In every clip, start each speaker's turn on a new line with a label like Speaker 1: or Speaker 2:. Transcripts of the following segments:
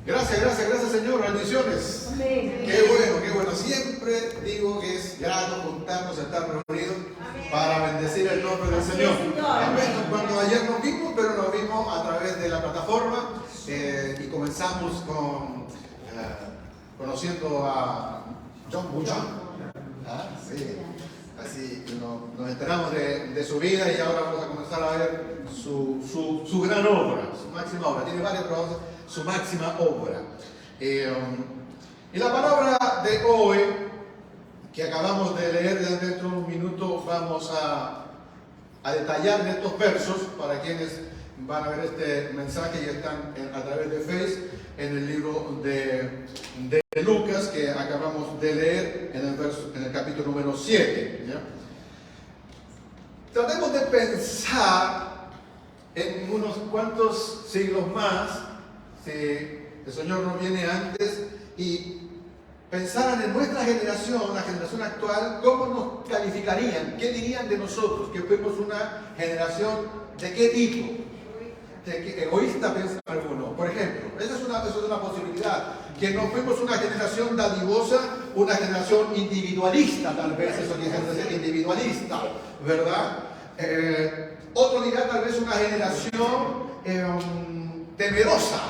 Speaker 1: Gracias Señor, bendiciones.
Speaker 2: Amén.
Speaker 1: Qué bueno. Siempre digo que es grato juntarnos, estar reunidos para bendecir el nombre del Señor. Amén. Cuando ayer nos vimos, pero nos vimos a través de la plataforma y comenzamos conociendo a John Bunyan. Sí. Así nos enteramos de su vida y ahora vamos a comenzar a ver su gran obra, su máxima obra. Tiene varias cosas, su máxima obra. Y la palabra de hoy, que acabamos de leer, dentro de un minuto vamos a detallar en estos versos para quienes van a ver este mensaje y están a través de Facebook en el libro de Lucas que acabamos de leer en el capítulo número 7. ¿Ya? Tratemos de pensar en unos cuantos siglos más, si el Señor nos viene antes, y pensaran en nuestra generación, la generación actual, cómo nos calificarían, qué dirían de nosotros, que fuimos una generación de qué tipo. Egoísta, piensan algunos. Por ejemplo, esa es una posibilidad, que no fuimos una generación dadivosa, una generación individualista, tal vez eso quiere decir individualista, ¿verdad? Otro dirá tal vez una generación temerosa,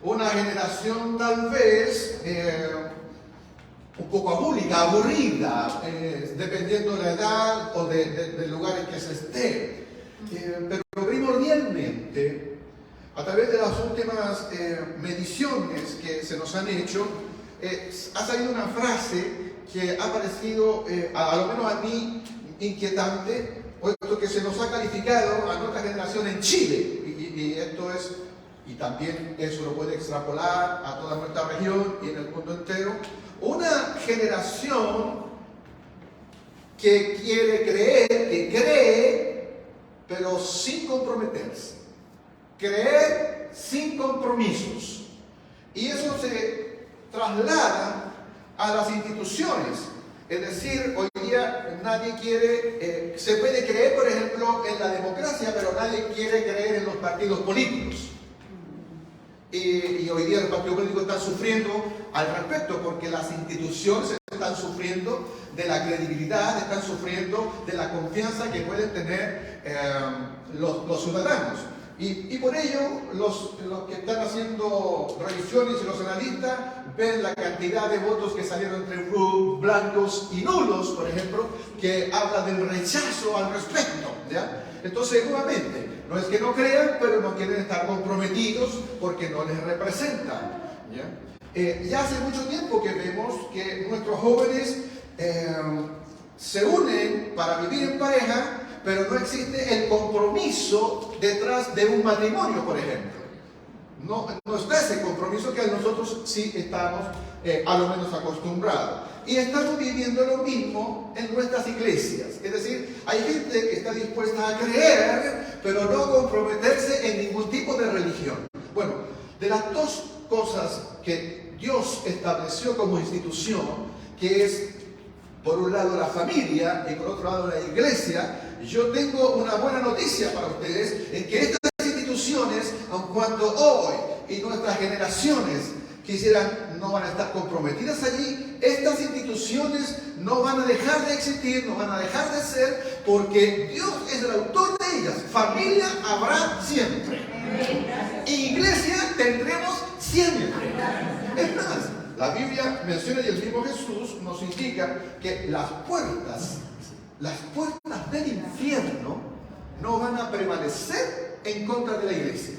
Speaker 1: una generación tal vez un poco aburrida, dependiendo de la edad o del lugar en que se esté. Pero primordialmente, a través de las últimas mediciones que se nos han hecho, ha salido una frase que ha parecido, a lo menos a mí, inquietante, puesto que se nos ha calificado a nuestra generación en Chile, y esto es, y también eso lo puede extrapolar a toda nuestra región y en el mundo entero, una generación que quiere creer, que cree, pero sin comprometerse. Creer sin compromisos. Y eso se traslada a las instituciones. Es decir, hoy día nadie quiere, se puede creer, por ejemplo, en la democracia, pero nadie quiere creer en los partidos políticos. Y hoy día los partidos políticos están sufriendo al respecto, porque las instituciones están sufriendo de la credibilidad, están sufriendo de la confianza que pueden tener los ciudadanos. Y por ello, los que están haciendo revisiones y los analistas ven la cantidad de votos que salieron entre blancos y nulos, por ejemplo, que habla del rechazo al respecto, ¿ya? Entonces, nuevamente, no es que no crean, pero no quieren estar comprometidos porque no les representan, ¿ya? Ya hace mucho tiempo que vemos que nuestros jóvenes se unen para vivir en pareja, pero no existe el compromiso detrás de un matrimonio, por ejemplo. No está ese compromiso que nosotros sí estamos a lo menos acostumbrados. Y estamos viviendo lo mismo en nuestras iglesias. Es decir, hay gente que está dispuesta a creer, pero no comprometerse en ningún tipo de religión. Bueno, de las dos cosas que Dios estableció como institución, que es por un lado la familia y por otro lado la iglesia, yo tengo una buena noticia para ustedes, en que estas instituciones, aun cuando hoy y nuestras generaciones quisieran, no van a estar comprometidas allí, estas instituciones no van a dejar de existir, no van a dejar de ser, porque Dios es el autor de ellas. Familia habrá siempre. Iglesia tendremos siempre. Es más, la Biblia menciona y el mismo Jesús nos indica que las puertas del infierno no van a prevalecer en contra de la iglesia.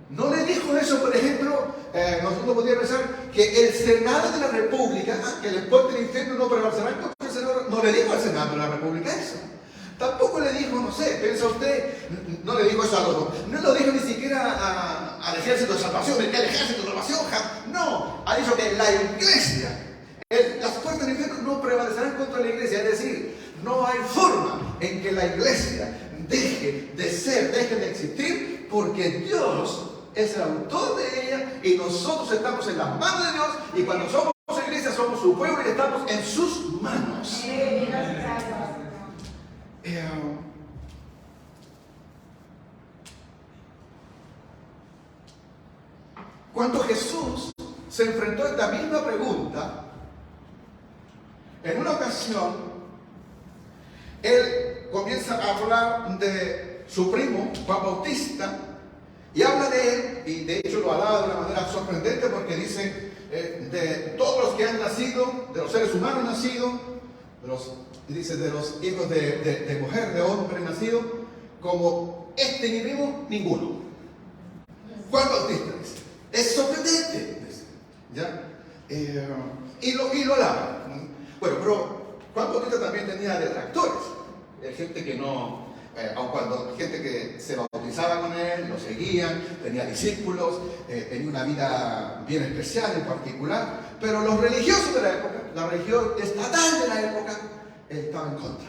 Speaker 1: No le dijo eso, por ejemplo, nosotros podríamos pensar que el Senado de la República, que el puerto del infierno no prevalecerá en contra del Senado, no le dijo al Senado de la República eso. Tampoco le dijo, no sé, piensa usted, no le dijo eso a los, no lo dijo ni siquiera al Ejército de Salvación, el Ejército de Salvación, no, ha dicho que la iglesia, las puertas del infierno no prevalecerán contra la iglesia, es decir, no hay forma en que la iglesia deje de ser, deje de existir, porque Dios es el autor de ella y nosotros estamos en las manos de Dios, y cuando somos iglesia somos su pueblo y estamos en sus manos. cuando Jesús se enfrentó a esta misma pregunta, en una ocasión, Él comienza a hablar de su primo, Juan Bautista, y habla de él, y de hecho lo alaba de una manera sorprendente porque dice, de todos los que han nacido, de los seres humanos nacidos, dice de los hijos de mujer, de hombre nacido, como mi primo, ninguno. Juan Bautista dice, es sorprendente, dice, ¿ya? Y lo alaba. Bueno, pero Juan Bautista también tenía detractores, gente que no, gente que se bautizaba con él, lo seguían, tenía discípulos, tenía una vida bien especial en particular, pero los religiosos de la época, la religión estatal de la época, estaban en contra.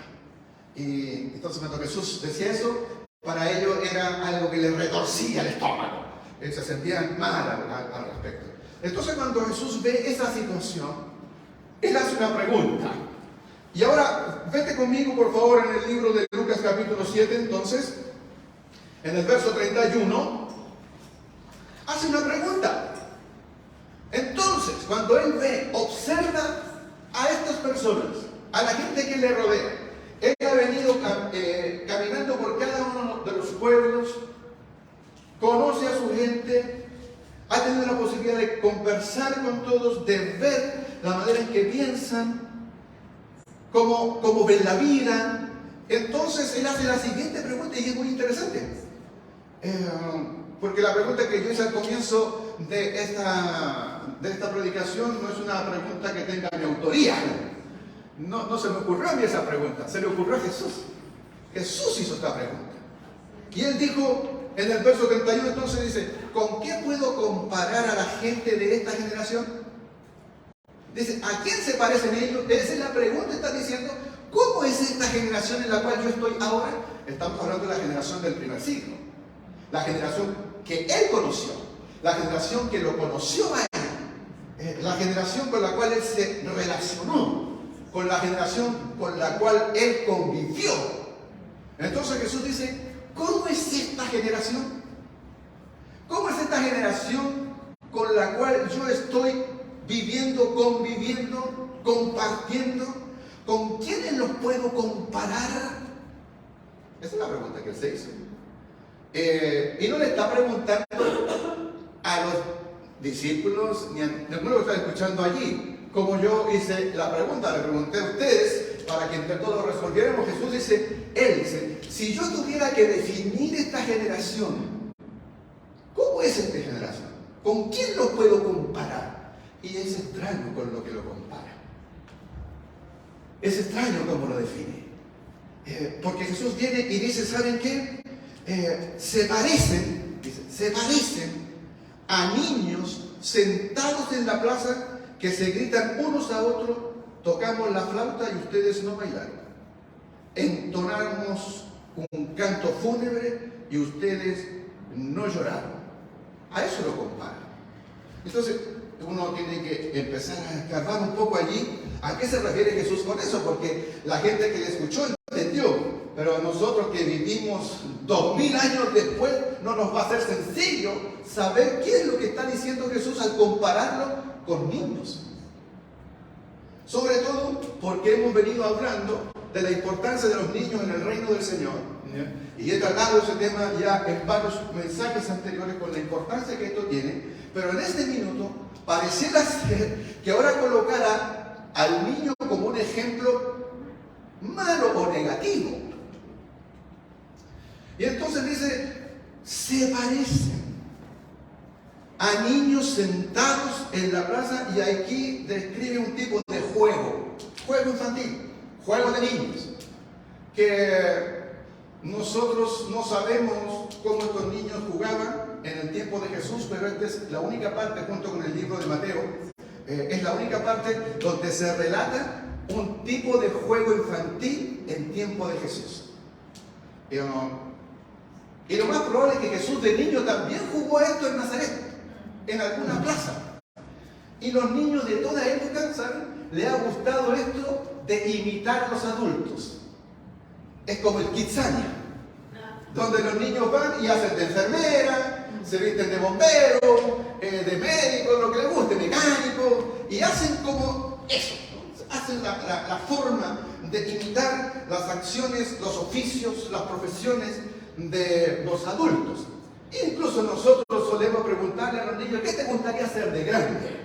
Speaker 1: Y entonces cuando Jesús decía eso, para ellos era algo que les retorcía el estómago, se sentían mal al respecto. Entonces cuando Jesús ve esa situación, Él hace una pregunta. Y ahora, vete conmigo por favor en el libro de Lucas capítulo 7, entonces, en el verso 31, hace una pregunta. Entonces, cuando Él observa a estas personas, a la gente que le rodea, Él ha venido caminando por cada uno de los pueblos, conoce a su gente, ha tenido la posibilidad de conversar con todos, de ver la manera en que piensan, cómo ven la vida. Entonces Él hace la siguiente pregunta y es muy interesante. Porque la pregunta que yo hice al comienzo de esta predicación no es una pregunta que tenga mi autoría. No se me ocurrió a mí esa pregunta, se le ocurrió a Jesús. Jesús hizo esta pregunta. Y Él dijo en el verso 31, entonces dice, ¿con qué puedo comparar a la gente de esta generación? Dice, ¿a quién se parecen ellos? Esa es la pregunta, está diciendo, ¿cómo es esta generación en la cual yo estoy ahora? Estamos hablando de la generación del primer siglo. La generación que Él conoció, la generación que lo conoció a Él, la generación con la cual Él se relacionó, con la generación con la cual Él convivió. Entonces Jesús dice, ¿cómo es esta generación? ¿Cómo es esta generación con la cual yo estoy viviendo, conviviendo, compartiendo? ¿Con quiénes los puedo comparar? Esa es la pregunta que Él se hizo. Y no le está preguntando a los discípulos ni a ninguno que está escuchando allí. Como yo hice la pregunta, le pregunté a ustedes para que entre todos resolviéramos. Jesús dice, Él dice, si yo tuviera que definir esta generación, ¿cómo es esta generación? ¿Con quién lo puedo comparar? Y es extraño con lo que lo compara. Es extraño cómo lo define. Porque Jesús viene y dice, ¿saben qué? Se parecen a niños sentados en la plaza que se gritan unos a otros, tocamos la flauta y ustedes no bailaron. Entonamos un canto fúnebre y ustedes no lloraron. A eso lo compara. Entonces, uno tiene que empezar a escarbar un poco allí. ¿A qué se refiere Jesús con eso? Porque la gente que le escuchó entendió, pero a nosotros que vivimos 2000 años después no nos va a ser sencillo saber qué es lo que está diciendo Jesús al compararlo con niños. Sobre todo porque hemos venido hablando de la importancia de los niños en el reino del Señor. Y he tratado ese tema ya en varios mensajes anteriores con la importancia que esto tiene. Pero en este minuto pareciera ser que ahora colocará al niño como un ejemplo malo o negativo. Y entonces dice, se parecen a niños sentados en la plaza, y aquí describe un tipo de juego infantil, juego de niños, que nosotros no sabemos cómo estos niños jugaban en el tiempo de Jesús, pero esta es la única parte, junto con el libro de Mateo, es la única parte donde se relata un tipo de juego infantil en tiempo de Jesús. Y lo más probable es que Jesús de niño también jugó esto en Nazaret, en alguna plaza. Y los niños de toda época, ¿saben? Le ha gustado esto de imitar a los adultos. Es como el Kidzania, donde los niños van y hacen de enfermera, se visten de bombero, de médico, lo que les guste, mecánico, y hacen como eso, ¿no? Hacen la forma de imitar las acciones, los oficios, las profesiones de los adultos. Incluso nosotros solemos preguntarle a los niños, ¿qué te gustaría ser de grande?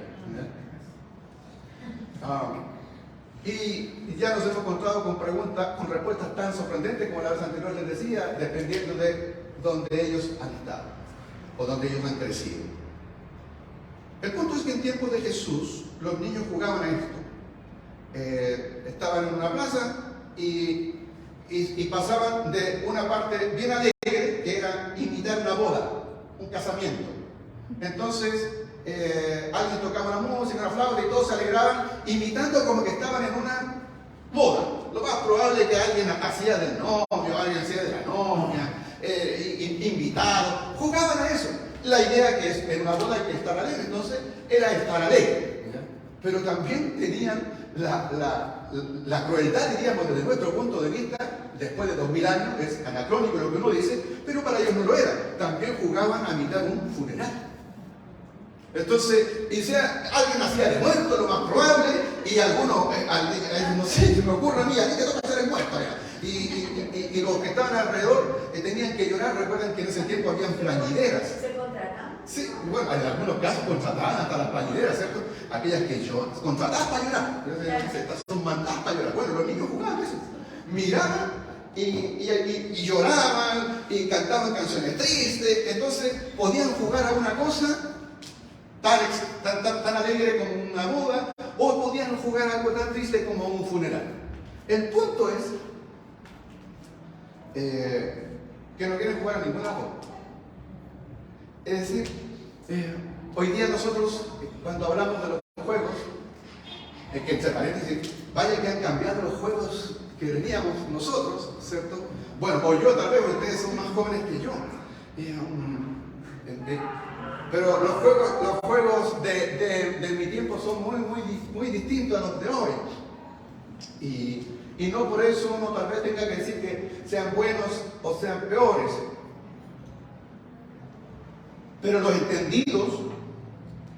Speaker 1: Y ya nos hemos encontrado con preguntas, con respuestas tan sorprendentes como la vez anterior les decía, dependiendo de donde ellos han estado o donde ellos han crecido. El punto es que en tiempos de Jesús los niños jugaban a esto. Estaban en una plaza y pasaban de una parte bien alegre, que era imitar una boda, un casamiento. Entonces alguien tocaba una música, una flauta y todos se alegraban imitando como que estaban en una boda. Lo más probable es que alguien hacía del novio, alguien hacía de la novia, invitado, jugaban a eso. La idea que es en una boda hay que estar alegre, entonces era estar alegre. Pero también tenían la crueldad, diríamos, desde nuestro punto de vista, después de 2000 años, es anacrónico lo que uno dice, pero para ellos no lo era. También jugaban a imitar un funeral. Entonces, alguien hacía de muerto, lo más probable, y algunos, no sé, se me ocurre a mí te toca ser el muerto ya. Y los que estaban alrededor tenían que llorar. Recuerden que en ese tiempo habían plañideras.
Speaker 2: ¿Se contratan?
Speaker 1: Sí, bueno, en algunos casos contrataban hasta las plañideras, ¿cierto? Aquellas que lloran, contratadas para llorar. Estas son mandadas para llorar. Bueno, los niños jugaban eso. Miraban y lloraban y cantaban canciones tristes. Entonces podían jugar a una cosa tan alegre como una boda, o podían jugar algo tan triste como un funeral. El punto es que no quieren jugar a ninguna boda. Es decir, hoy día nosotros, cuando hablamos de los juegos, que entre paréntesis, vaya que han cambiado los juegos que teníamos nosotros, ¿cierto? Bueno, o yo tal vez, ustedes son más jóvenes que yo. Pero los juegos de mi tiempo son muy distintos a los de hoy. Y no por eso uno tal vez tenga que decir que sean buenos o sean peores. Pero los entendidos,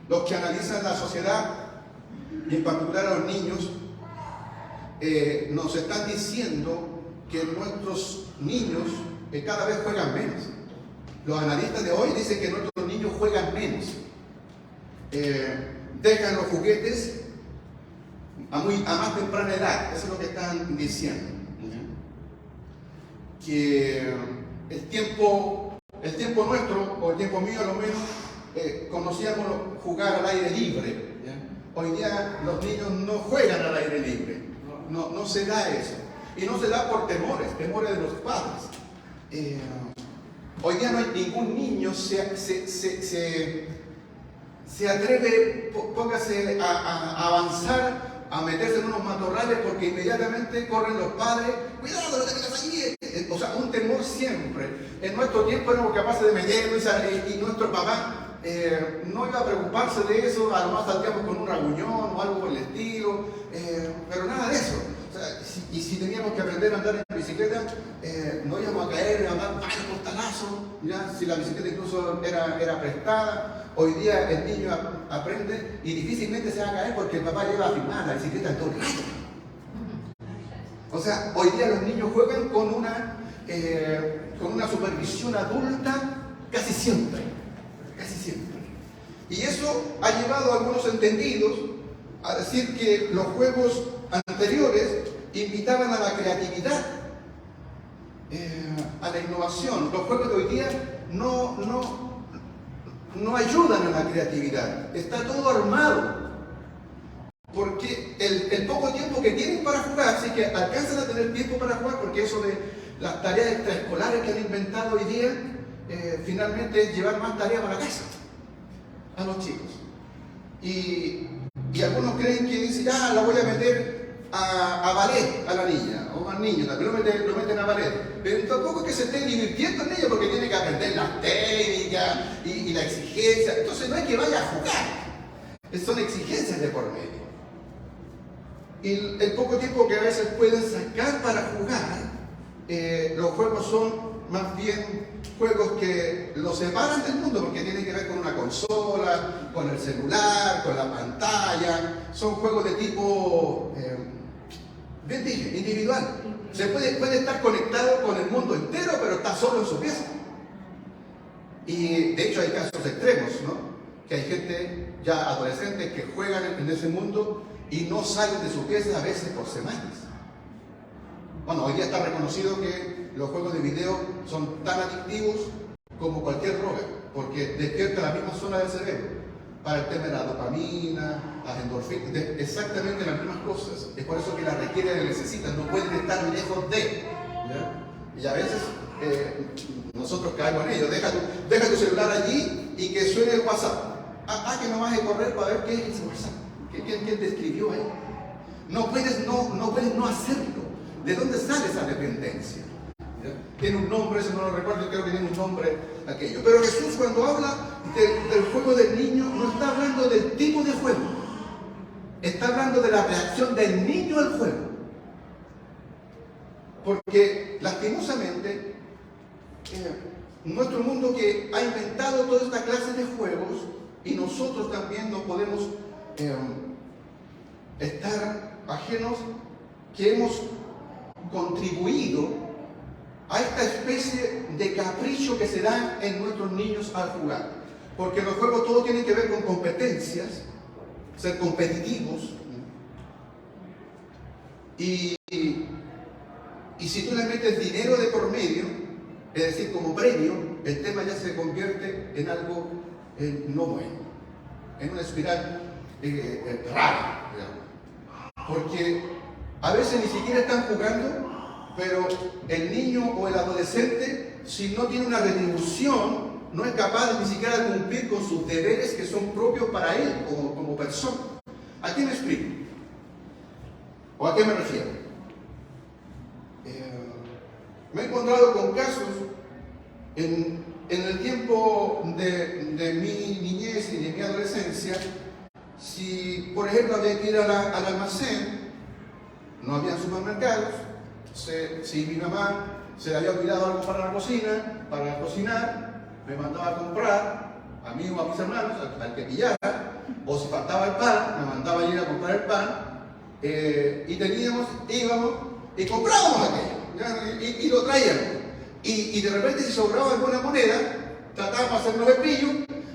Speaker 1: los que analizan la sociedad, y en particular a los niños, nos están diciendo que nuestros niños cada vez juegan menos. Los analistas de hoy dicen que nuestros niños juegan menos. Dejan los juguetes a más temprana edad. Eso es lo que están diciendo. Que el tiempo nuestro, o el tiempo mío a lo menos, conocíamos jugar al aire libre. Hoy día los niños no juegan al aire libre. No se da eso. Y no se da por temores de los padres. Hoy día no hay ningún niño se atreve, póngase a avanzar, a meterse en unos matorrales, porque inmediatamente corren los padres, cuidado, no te metas allí. O sea, un temor siempre. En nuestro tiempo éramos capaces de meternos y nuestro papá no iba a preocuparse de eso. A lo más salíamos con un raguñón o algo por el estilo, pero nada de eso. O sea, y si teníamos que aprender a andar en bicicleta, no íbamos a caer, a dar varios portalazos, ¿ya? Si la bicicleta incluso era prestada. Hoy día el niño aprende y difícilmente se va a caer porque el papá lleva a firmar la bicicleta todo el rato. O sea, hoy día los niños juegan con una supervisión adulta casi siempre. Y eso ha llevado a algunos entendidos a decir que los juegos anteriores invitaban a la creatividad, a la innovación. Los juegos de hoy día no ayudan a la creatividad. Está todo armado. Porque el poco tiempo que tienen para jugar, sí que alcanzan a tener tiempo para jugar, porque eso de las tareas extraescolares que han inventado hoy día, finalmente es llevar más tareas para la casa a los chicos. Y algunos creen que dicen, la voy a meter a ballet a la niña, o al niño, también lo meten a ballet. Pero tampoco es que se estén divirtiendo en ella, porque tiene que aprender las técnicas y la exigencia. Entonces no es que vaya a jugar, son exigencias de por medio. Y el poco tiempo que a veces pueden sacar para jugar, los juegos son más bien juegos que los separan del mundo porque tienen que ver con una consola, con el celular, con la pantalla. Son juegos de tipo, bien dije, individual. Se puede estar conectado con el mundo entero, pero está solo en su pieza. Y de hecho hay casos extremos, ¿no? Que hay gente, ya adolescentes, que juegan en ese mundo y no salen de su pieza a veces por semanas. Bueno, hoy día está reconocido que los juegos de video son tan adictivos como cualquier droga, porque despierta la misma zona del cerebro para el tema de la dopamina, las endorfinas, exactamente las mismas cosas. Es por eso que las requieren y necesitan, no pueden estar lejos de. ¿Ya? Y a veces nosotros caemos en ello. Deja tu celular allí y que suene el WhatsApp. Que no vas a correr para ver qué es ese WhatsApp. ¿Quién te escribió ahí? No puedes no hacerlo. ¿De dónde sale esa dependencia? ¿Ya? Tiene un nombre, eso no lo recuerdo, creo que tiene un nombre aquello. Pero Jesús, cuando habla del juego del niño, no está hablando del tipo de juego. Está hablando de la reacción del niño al juego. Porque lastimosamente nuestro mundo, que ha inventado toda esta clase de juegos, y nosotros también no podemos estar ajenos, que hemos contribuido a esta especie de capricho que se da en nuestros niños al jugar. Porque los juegos todo tienen que ver con competencias, ser competitivos. Y si tú le metes dinero de por medio, es decir, como premio, el tema ya se convierte en algo no bueno, en una espiral rara, digamos. Porque a veces ni siquiera están jugando, pero el niño o el adolescente, si no tiene una retribución, no es capaz ni siquiera de cumplir con sus deberes que son propios para él como persona. ¿A qué me explico? ¿O a qué me refiero? Me he encontrado con casos en el tiempo de mi niñez y de mi adolescencia. Si, por ejemplo, había que ir al almacén, no había supermercados, si mi mamá se le había olvidado algo para cocinar, me mandaba a comprar, a mí o a mis hermanos, al que pillara, o si faltaba el pan, me mandaba a ir a comprar el pan, y íbamos y comprábamos aquello. Y lo traíamos. Y de repente, si sobraba alguna moneda, tratábamos de hacernos el pillo,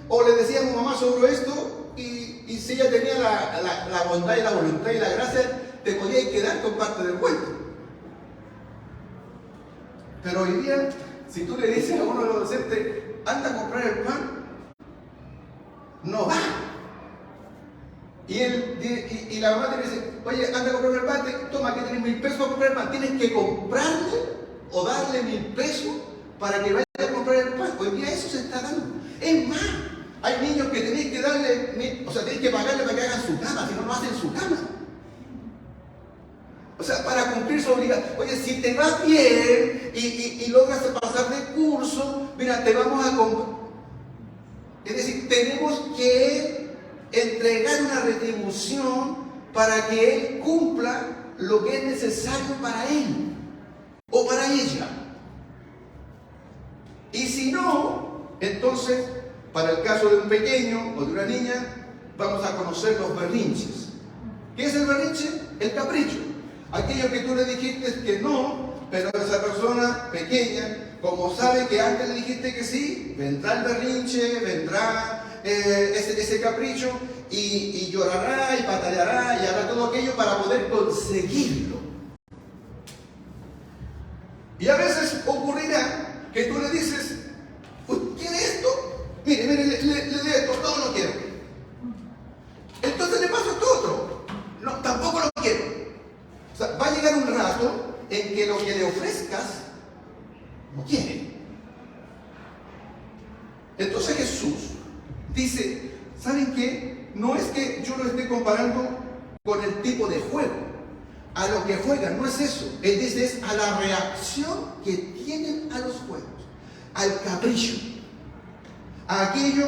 Speaker 1: o le decíamos, mamá, sobró esto, y si ella tenía la bondad y la voluntad y la gracia, te podías quedar con parte del cuento. Pero hoy día, si tú le dices a uno de los docentes, anda a comprar el pan, no va. Y la mamá te dice, oye, anda a comprar el pan, toma, que tienes 1.000 pesos para comprar el pan. Tienes que comprarle o darle 1.000 pesos para que vaya a comprar el pan. Hoy día eso se está dando. Es más, hay niños que tenéis que darle, tenéis que pagarle para que hagan su cama, si no, no hacen su cama. O sea, para cumplir su obligación. Oye, si te va bien y logras pasar de curso, mira, te vamos a comprar. Es decir, tenemos que entregar una retribución para que él cumpla lo que es necesario para él o para ella. Y si no, entonces, para el caso de un pequeño o de una niña, vamos a conocer los berrinches. ¿Qué es el berrinche? El capricho. Aquello que tú le dijiste que no, pero esa persona pequeña, como sabe que antes le dijiste que sí, vendrá el berrinche, vendrá ese capricho, y llorará y batallará y hará todo aquello para poder conseguirlo. Y a veces ocurrirá que tú le dices, ¿quiere esto? Mire, le doy esto, todo lo quiero. Entonces le paso esto otro. No, tampoco lo quiero. O sea, va a llegar un rato en que lo que le ofrezcas no quiere. Entonces Jesús dice, ¿saben qué? No es que yo lo esté comparando con el tipo de juego, a lo que juegan, no es eso. Él dice, es a la reacción que tienen a los juegos, al capricho, a aquello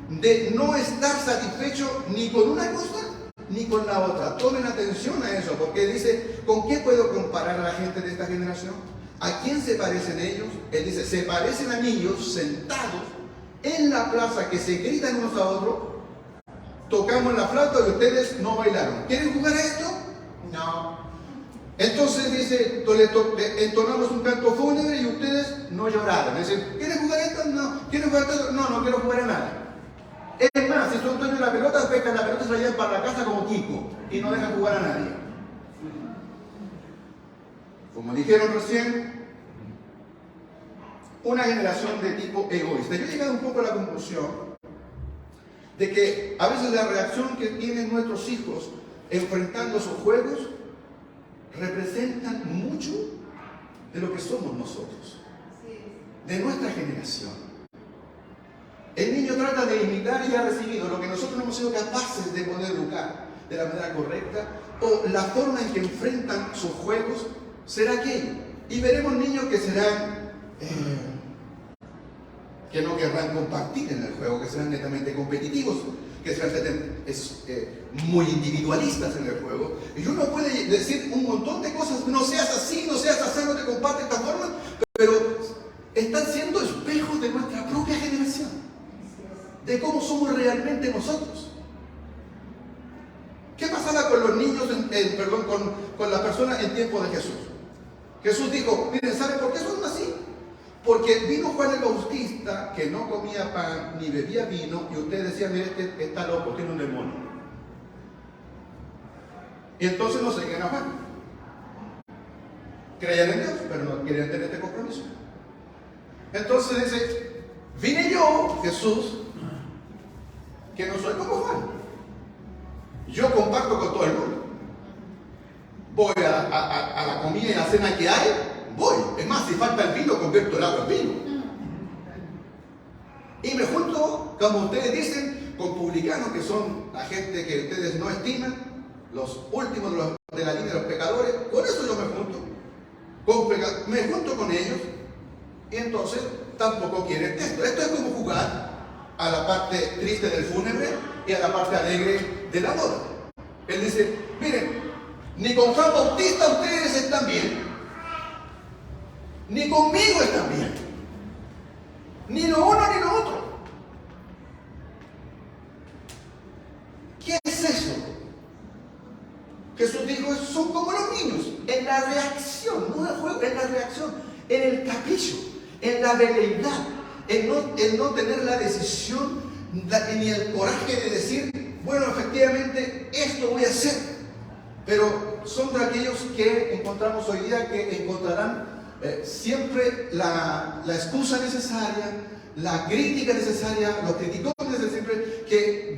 Speaker 1: de no estar satisfecho ni con una cosa ni con la otra. Tomen atención a eso, porque dice, ¿con qué puedo comparar a la gente de esta generación? ¿A quién se parecen ellos? Él dice, se parecen a niños sentados en la plaza que se gritan unos a otros. Tocamos la flauta y ustedes no bailaron. ¿Quieren jugar a esto? No. Entonces dice, entonamos un canto fúnebre y ustedes no lloraron. Dicen, ¿quieren jugar a esto? No. ¿Quieren jugar a esto? No, no quiero jugar a nada. Es más, si son dueños de la pelota, pescan la pelota y se la llevan para la casa como Kiko y no dejan jugar a nadie. Como dijeron recién, una generación de tipo egoísta. Yo he llegado un poco a la conclusión de que a veces la reacción que tienen nuestros hijos enfrentando esos juegos representan mucho de lo que somos nosotros, de nuestra generación. El niño trata de imitar y ha recibido lo que nosotros no hemos sido capaces de poder educar de la manera correcta, o la forma en que enfrentan sus juegos será aquello. Y veremos niños que serán que no querrán compartir en el juego, que serán netamente competitivos, que serán muy individualistas en el juego. Y uno puede decir un montón de cosas, no seas así, no seas así, no te compartes de esta forma, pero están siendo espejos de nuestra propia generación, de cómo somos realmente nosotros. ¿Qué pasaba con los niños, con las personas en tiempo de Jesús? Jesús dijo, miren, ¿saben por qué son así? Porque vino Juan el Bautista, que no comía pan ni bebía vino, y ustedes decían, mire, este está loco, tiene un demonio. Y entonces no seguían a Juan. Creían en Dios, pero no querían tener este compromiso. Entonces dice, vine yo, Jesús, que no soy como Juan. Yo comparto con todo el mundo. Voy a la comida y a la cena que hay, voy. Es más, si falta el vino, convierto el agua en vino. Y me junto, como ustedes dicen, con publicanos, que son la gente que ustedes no estiman, los últimos de la línea de los pecadores. Con eso yo me junto. Me junto con ellos, y entonces tampoco quieren esto. Esto es como jugar a la parte triste del fúnebre y a la parte alegre de la boda. Él dice, miren, ni con Juan Bautista ustedes están bien, ni conmigo están bien, ni lo uno ni lo otro. ¿Qué es eso? Jesús dijo, son como los niños, en la reacción, no en el juego, en la reacción, en el capricho, en la veleidad, en no tener la decisión ni el coraje de decir, bueno, efectivamente, esto voy a hacer. Pero son de aquellos que encontramos hoy día, que encontrarán siempre la excusa necesaria, la crítica necesaria, los criticones de siempre, que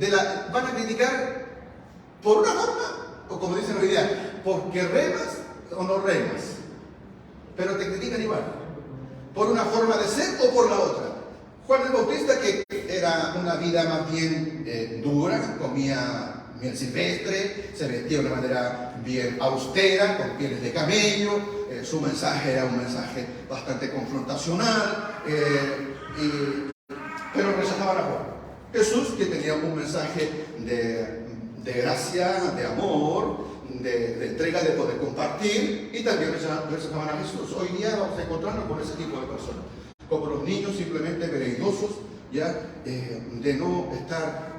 Speaker 1: van a criticar por una forma, o como dicen hoy día, porque remas o no remas, pero te critican igual, por una forma de ser o por la otra. Juan el Bautista, que era una vida más bien dura, comía miel silvestre, se vestía de una manera bien austera, con pieles de camello, su mensaje era un mensaje bastante confrontacional, pero rechazaban a Juan. Jesús, que tenía un mensaje de gracia, de amor, de entrega, de poder compartir, y también rechazaban a Jesús. Hoy día vamos a encontrarnos con ese tipo de personas, como los niños simplemente veleidosos, ya, de no estar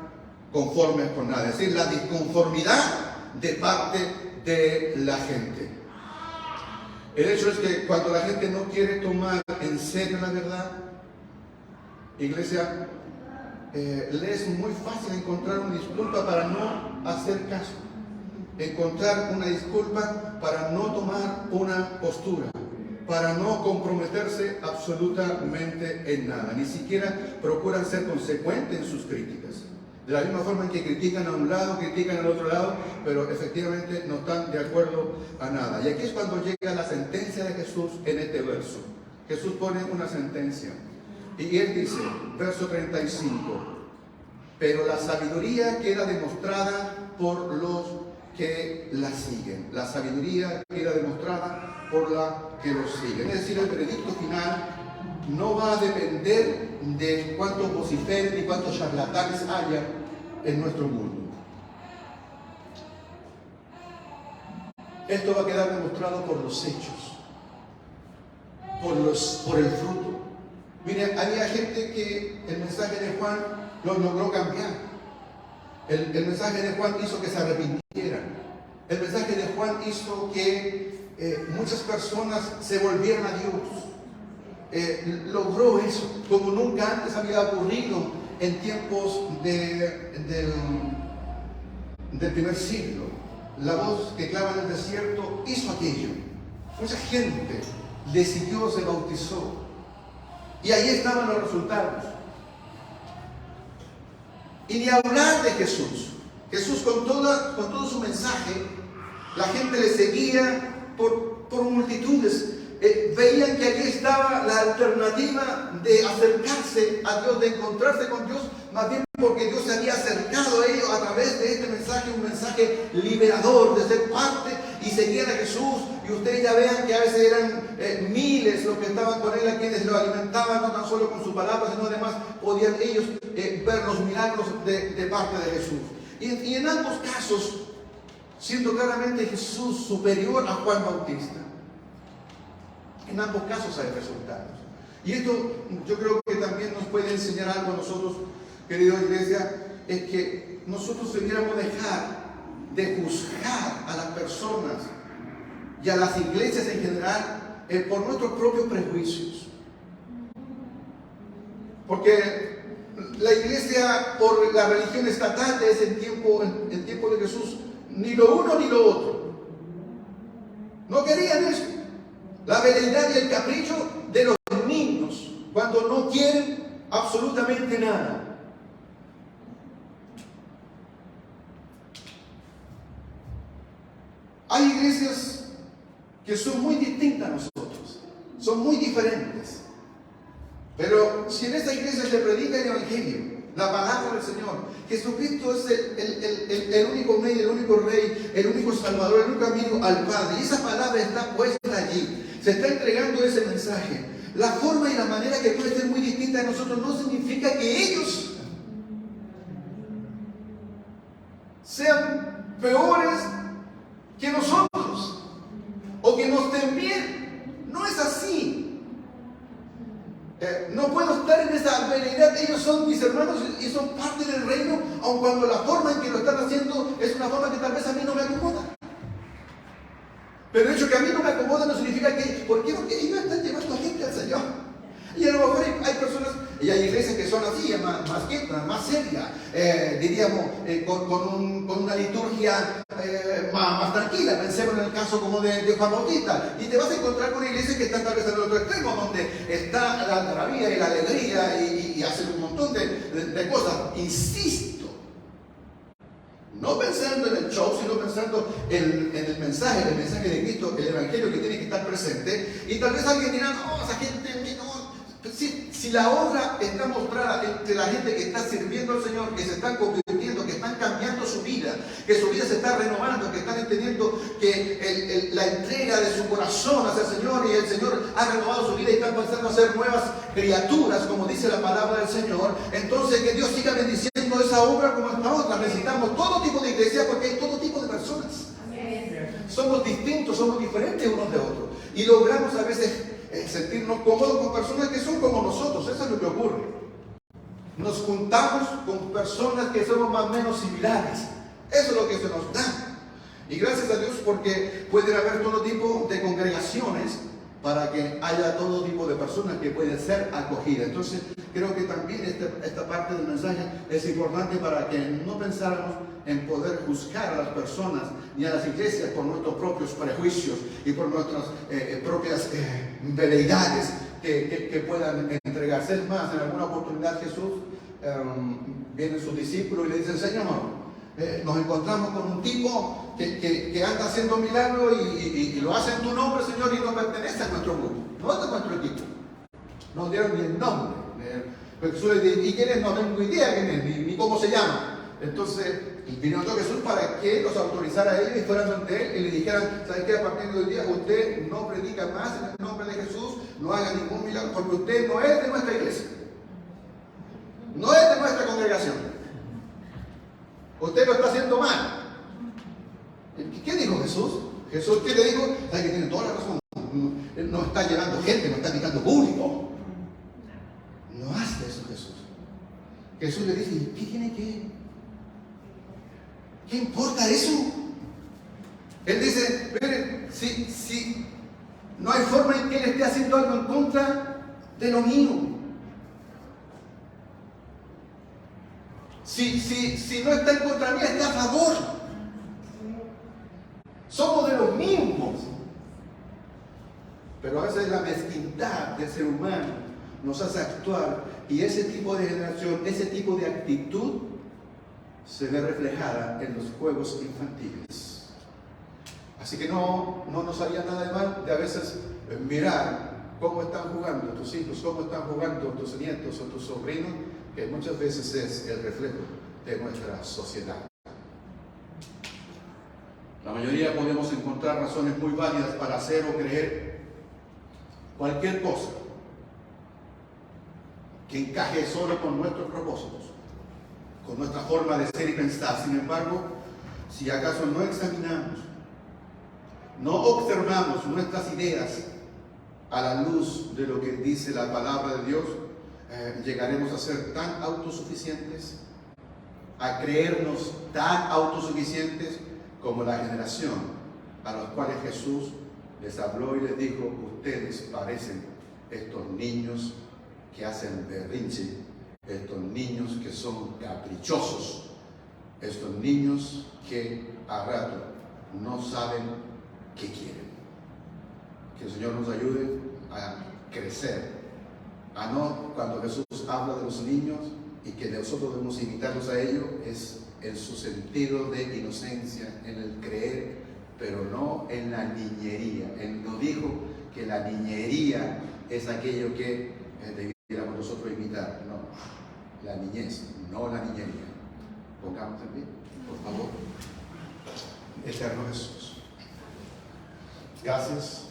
Speaker 1: conformes con nada, es decir, la disconformidad de parte de la gente. El hecho es que cuando la gente no quiere tomar en serio la verdad, iglesia, le es muy fácil encontrar una disculpa para no hacer caso, encontrar una disculpa para no tomar una postura, para no comprometerse absolutamente en nada, ni siquiera procuran ser consecuentes en sus críticas. De la misma forma en que critican a un lado, critican al otro lado, pero efectivamente no están de acuerdo a nada. Y aquí es cuando llega la sentencia de Jesús en este verso. Jesús pone una sentencia. Y él dice, verso 35, pero la sabiduría queda demostrada por los que la siguen. La sabiduría queda demostrada por la que los siguen. Es decir, el veredicto final no va a depender de cuántos vociferen y cuántos charlatanes haya en nuestro mundo. Esto va a quedar demostrado por los hechos. por el fruto. Mire, había gente que el mensaje de Juan los logró cambiar. El mensaje de Juan hizo que se arrepintieran. El mensaje de Juan hizo que muchas personas se volvieran a Dios. Logró eso, como nunca antes había ocurrido en tiempos del primer siglo. La voz que clama en el desierto hizo aquello. Mucha gente le siguió, se bautizó. Y ahí estaban los resultados. Y ni hablar de Jesús. Jesús con todo su mensaje, la gente le seguía por multitudes. Veían que aquí estaba la alternativa de acercarse a Dios, de encontrarse con Dios, más bien porque Dios se había acercado a ellos a través de este mensaje, un mensaje liberador, de ser parte y seguir a Jesús. Y ustedes ya vean que a veces eran miles los que estaban con él, a quienes lo alimentaban, no tan solo con su palabra, sino además podían ellos ver los milagros de parte de Jesús. Y en ambos casos, siendo claramente Jesús superior a Juan Bautista, en ambos casos hay resultados. Y esto yo creo que también nos puede enseñar algo a nosotros, querida iglesia, es que nosotros debiéramos dejar de juzgar a las personas y a las iglesias en general por nuestros propios prejuicios. Porque la iglesia, por la religión estatal de ese tiempo, en tiempo de Jesús, ni lo uno ni lo otro. No querían eso. La veleidad y el capricho de los niños cuando no quieren absolutamente nada. Hay iglesias que son muy distintas a nosotros, son muy diferentes. Pero si en esa iglesia se predica el Evangelio, la palabra del Señor, Jesucristo es el único medio, el único Rey, el único Salvador, el único amigo al Padre, y esa palabra está puesta allí. Se está entregando ese mensaje. La forma y la manera que puede ser muy distinta de nosotros no significa que ellos sean peores que nosotros o que nos estén bien. No es así. No puedo estar en esa veleidad. Ellos son mis hermanos y son parte del reino, aun cuando la forma en que lo están haciendo es una forma que tal vez a mí no me acomoda. Pero el hecho que a mí no me acomoda no significa que... ¿Por qué? Porque ellos están llevando a gente al Señor. Y a lo mejor hay personas, y hay iglesias que son así, más quietas, más serias, diríamos, con una liturgia más tranquila. Pensemos en el caso como de Juan Bautista. Y te vas a encontrar con una iglesia que está tal vez en el otro extremo, donde está la algarabía y la alegría y hacen un montón de cosas. Insisto. No pensando en el show, sino pensando en el mensaje de Cristo, el Evangelio que tiene que estar presente. Y tal vez alguien dirá, no, esa gente, no. Si la obra está mostrada entre la gente que está sirviendo al Señor, que se están convirtiendo, que están cambiando su vida, que su vida se está renovando, que están entendiendo que la entrega de su corazón hacia el Señor, y el Señor ha renovado su vida y están pensando a ser nuevas criaturas, como dice la palabra del Señor, entonces que Dios siga bendiciendo esa obra como esta otra. Necesitamos todo tipo de iglesia porque hay todo tipo de personas. Somos distintos, somos diferentes unos de otros. Y logramos a veces sentirnos cómodos con personas que son como nosotros. Eso es lo que ocurre. Nos juntamos con personas que somos más o menos similares. Eso es lo que se nos da. Y gracias a Dios porque pueden haber todo tipo de congregaciones para que haya todo tipo de personas que pueden ser acogidas. Entonces, creo que también esta parte del mensaje es importante para que no pensáramos en poder juzgar a las personas ni a las iglesias por nuestros propios prejuicios y por nuestras propias veleidades que puedan entregarse. Es más, en alguna oportunidad Jesús viene sus discípulos y le dice, Señor, nos encontramos con un tipo que anda haciendo milagros y lo hace en tu nombre, Señor, y no pertenece a nuestro grupo, no es de nuestro equipo. No dieron ni el nombre. Pero Jesús le dice, ¿y quién es? No tengo idea quién es, ni cómo se llama. Entonces, vino Jesús para que los autorizara a ellos y fueran ante él y le dijeran, ¿saben qué? A partir de hoy día usted no predica más en el nombre de Jesús, no haga ningún milagro, porque usted no es de nuestra iglesia, no es de nuestra congregación. Usted lo está haciendo mal. ¿Qué dijo Jesús? Jesús, ¿qué le dijo? ¿Sabe que tiene toda la razón? no está llevando gente, no está invitando público. No hace eso Jesús. Jesús le dice, ¿qué tiene que? ¿Qué importa eso? Él dice, miren, si no hay forma en que él esté haciendo algo en contra de lo mío. Si no está en contra mía, está a favor. Somos de los mismos. Pero a veces la mezquindad del ser humano nos hace actuar, y ese tipo de generación, ese tipo de actitud se ve reflejada en los juegos infantiles. Así que no nos haría nada de mal de a veces mirar cómo están jugando tus hijos, cómo están jugando tus nietos o tus sobrinos, que muchas veces es el reflejo de nuestra sociedad. La mayoría podemos encontrar razones muy válidas para hacer o creer cualquier cosa que encaje solo con nuestros propósitos, con nuestra forma de ser y pensar. Sin embargo, si acaso no examinamos, no observamos nuestras ideas a la luz de lo que dice la palabra de Dios, llegaremos a ser tan autosuficientes, a creernos tan autosuficientes como la generación a los cuales Jesús les habló y les dijo: ustedes parecen estos niños que hacen berrinche, estos niños que son caprichosos, estos niños que a rato no saben qué quieren. Que el Señor nos ayude a crecer, a no, cuando Jesús habla de los niños y que nosotros debemos imitarlos a ellos, es en su sentido de inocencia, en el creer, pero no en la niñería. Él no dijo que la niñería es aquello que debiéramos nosotros imitar. No, la niñez, no la niñería. Pongamos en pie, por favor. Eterno Jesús, gracias,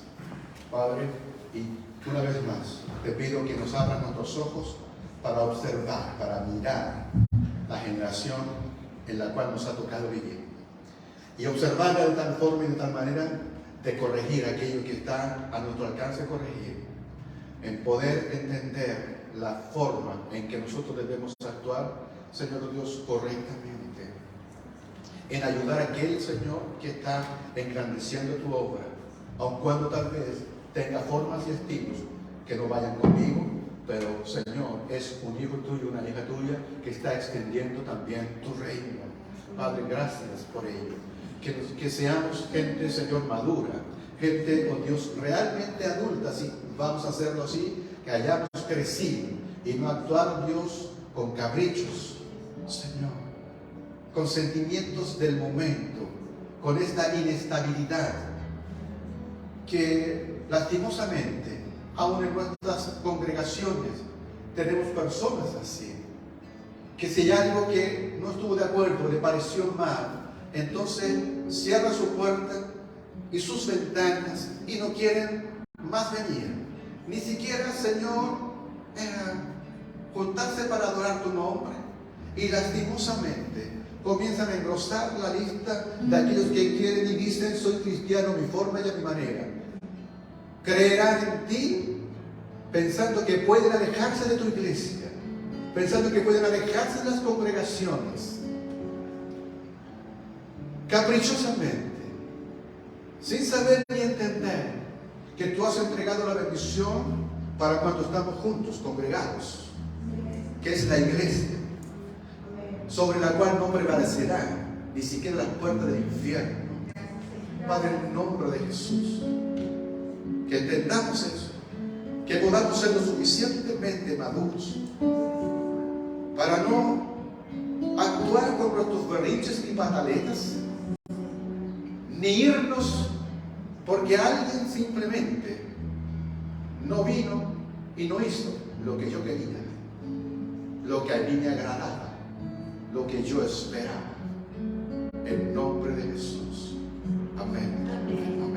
Speaker 1: Padre, y una vez más te pido que nos abran nuestros ojos para observar, para mirar la generación en la cual nos ha tocado vivir, y observarla de tal forma y de tal manera de corregir aquello que está a nuestro alcance corregir, en poder entender la forma en que nosotros debemos actuar, Señor Dios, correctamente, en ayudar a aquel, Señor, que está engrandeciendo tu obra, aun cuando tal vez tenga formas y estilos que no vayan conmigo, pero, Señor, es un hijo tuyo, una hija tuya, que está extendiendo también tu reino. Padre, gracias por ello. Que seamos gente, Señor, madura, gente, oh Dios, realmente adulta, si vamos a hacerlo así, que hayamos crecido y no actuar, Dios, con caprichos, Señor, con sentimientos del momento, con esta inestabilidad que lastimosamente aún en nuestras congregaciones tenemos personas así, que si hay algo que no estuvo de acuerdo, le pareció mal, entonces cierra su puerta y sus ventanas y no quieren más venir, ni siquiera, Señor, juntarse para adorar tu nombre, y lastimosamente comienzan a engrosar la lista de aquellos que quieren y dicen: soy cristiano a mi forma y a mi manera. Creerán en ti pensando que pueden alejarse de tu iglesia, pensando que pueden alejarse de las congregaciones, caprichosamente, sin saber ni entender que tú has entregado la bendición para cuando estamos juntos, congregados, que es la iglesia, sobre la cual no prevalecerá ni siquiera las puertas del infierno. Padre, en el nombre de Jesús, que entendamos eso, que podamos ser lo suficientemente maduros para no actuar con nuestros berrinches ni pataletas, ni irnos porque alguien simplemente no vino y no hizo lo que yo quería, lo que a mí me agradaba, lo que yo esperaba. En nombre de Jesús. Amén. Amén.